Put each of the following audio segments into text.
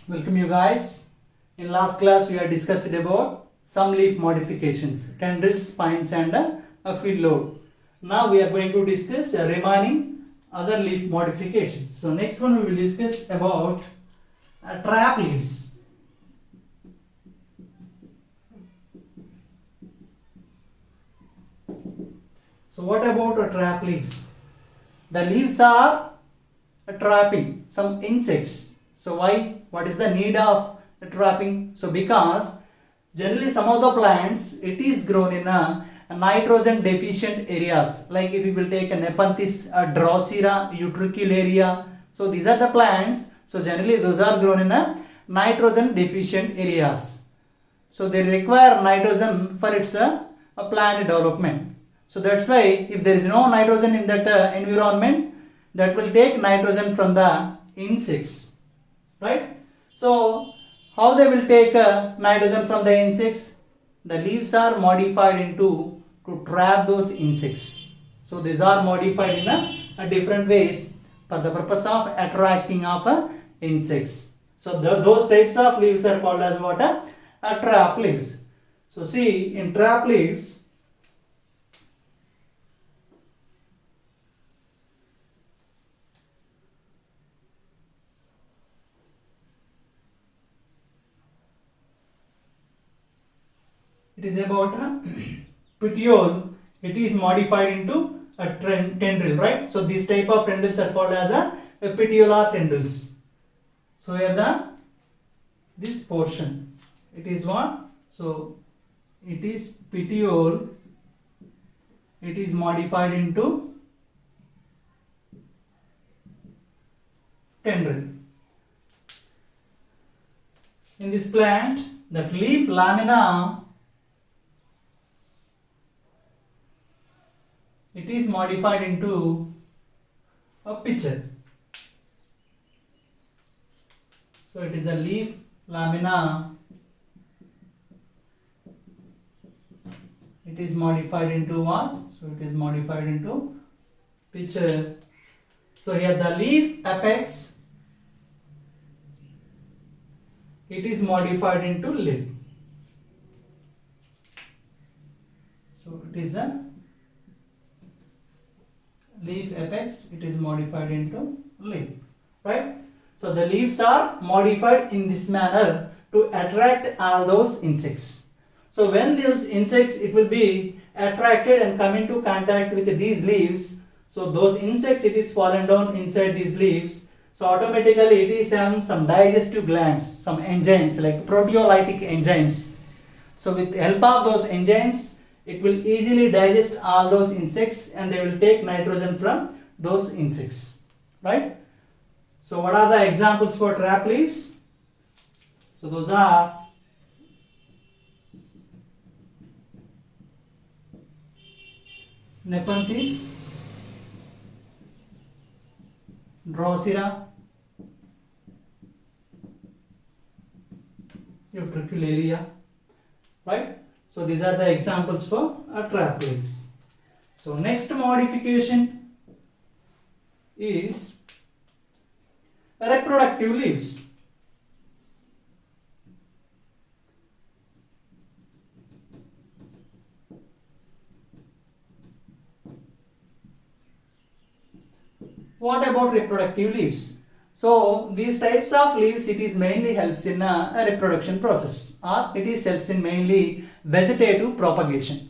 Welcome you guys. In last class we have discussed about some leaf modifications, tendrils, spines and a field load. Now we are going to discuss remaining other leaf modifications. So next one we will discuss about trap leaves. So what about trap leaves? The leaves are trapping some insects. So why? What is the need of trapping? So because generally some of the plants it is grown in a nitrogen deficient areas. Like if we will take a Nepenthes, Drosera, Utricularia. So these are the plants. So generally those are grown in a nitrogen deficient areas. So they require nitrogen for its plant development. So that's why if there is no nitrogen in that environment, that will take nitrogen from the insects, right? So how they will take nitrogen from the insects? The leaves are modified into to trap those insects. So these are modified in a different ways for the purpose of attracting of insects. So those types of leaves are called as what? Trap leaves. So see, in trap leaves, it is about a petiole. It is modified into a tendril, right? So these type of tendrils are called as a petiolar tendrils. So here this portion, it is what? So it is petiole. It is modified into tendril. In this plant, that leaf lamina, it is modified into a pitcher. So it is a leaf lamina. It is modified into what? So it is modified into pitcher. So here the leaf apex, it is modified into lid. So it is a leaf apex, it is modified into lid, right? So the leaves are modified in this manner to attract all those insects. So when these insects it will be attracted and come into contact with these leaves, so those insects it is fallen down inside these leaves, so automatically it is having some digestive glands, some enzymes like proteolytic enzymes. So with the help of those enzymes, it will easily digest all those insects and they will take nitrogen from those insects, right? So what are the examples for trap leaves? So those are Nepenthes, Drosera, Utricularia, right? So these are the examples for trap leaves. So next modification is reproductive leaves. What about reproductive leaves? So these types of leaves it is mainly helps in a reproduction process, or it is helps in mainly vegetative propagation.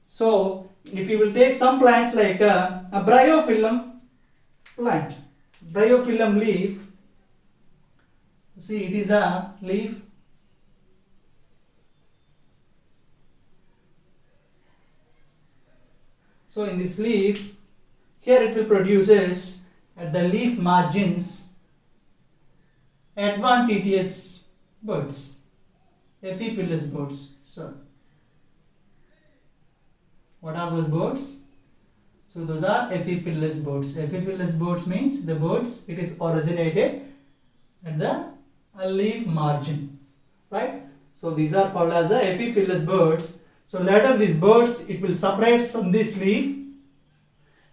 So if you will take some plants like a bryophyllum plant, bryophyllum leaf, see it is a leaf. So in this leaf, here it will produces at the leaf margins adventitious buds, epiphyllous buds. So what are those buds? So those are epiphyllous buds. Epiphyllous buds means the buds it is originated at the leaf margin, right? So these are called as the epiphyllous buds. So later these buds it will separate from this leaf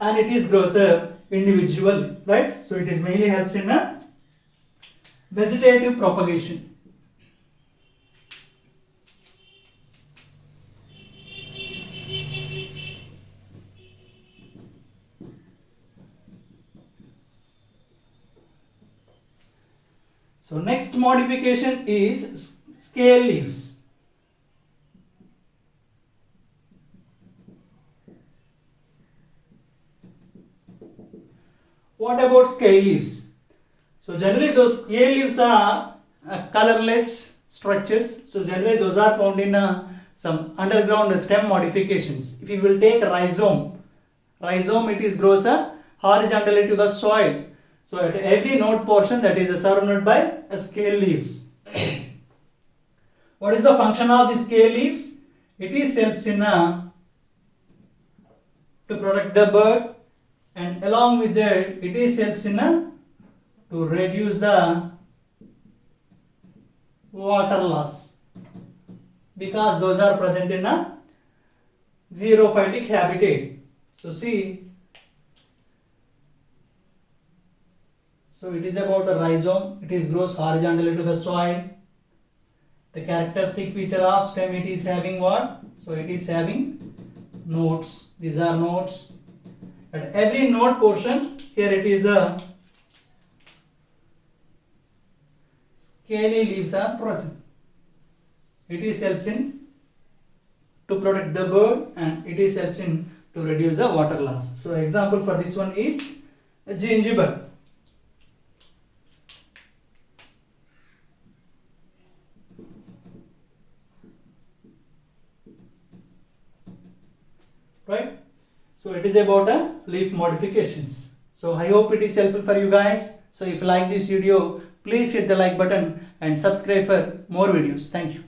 and it is grows up individually, right? So it is mainly helps in vegetative propagation. So next modification is scale leaves. What about scale leaves? So generally those scale leaves are colorless structures. So generally those are found in some underground stem modifications. If you will take rhizome it is grows horizontally to the soil. So at every node portion that is surrounded by scale leaves. What is the function of the scale leaves? It is helps in to protect the bird, and along with that it is helps in to reduce the water loss, because those are present in a xerophytic habitat. So see, so it is about a rhizome, it is grows horizontally to the soil. The characteristic feature of stem, it is having what? So it is having nodes. These are nodes. At every node portion, here it is a scaly leaves are present. It is helps in to protect the bird, and it is helps in to reduce the water loss. So example for this one is a gingiber. Right? So it is about leaf modifications. So I hope it is helpful for you guys. So if you like this video, please hit the like button and subscribe for more videos. Thank you.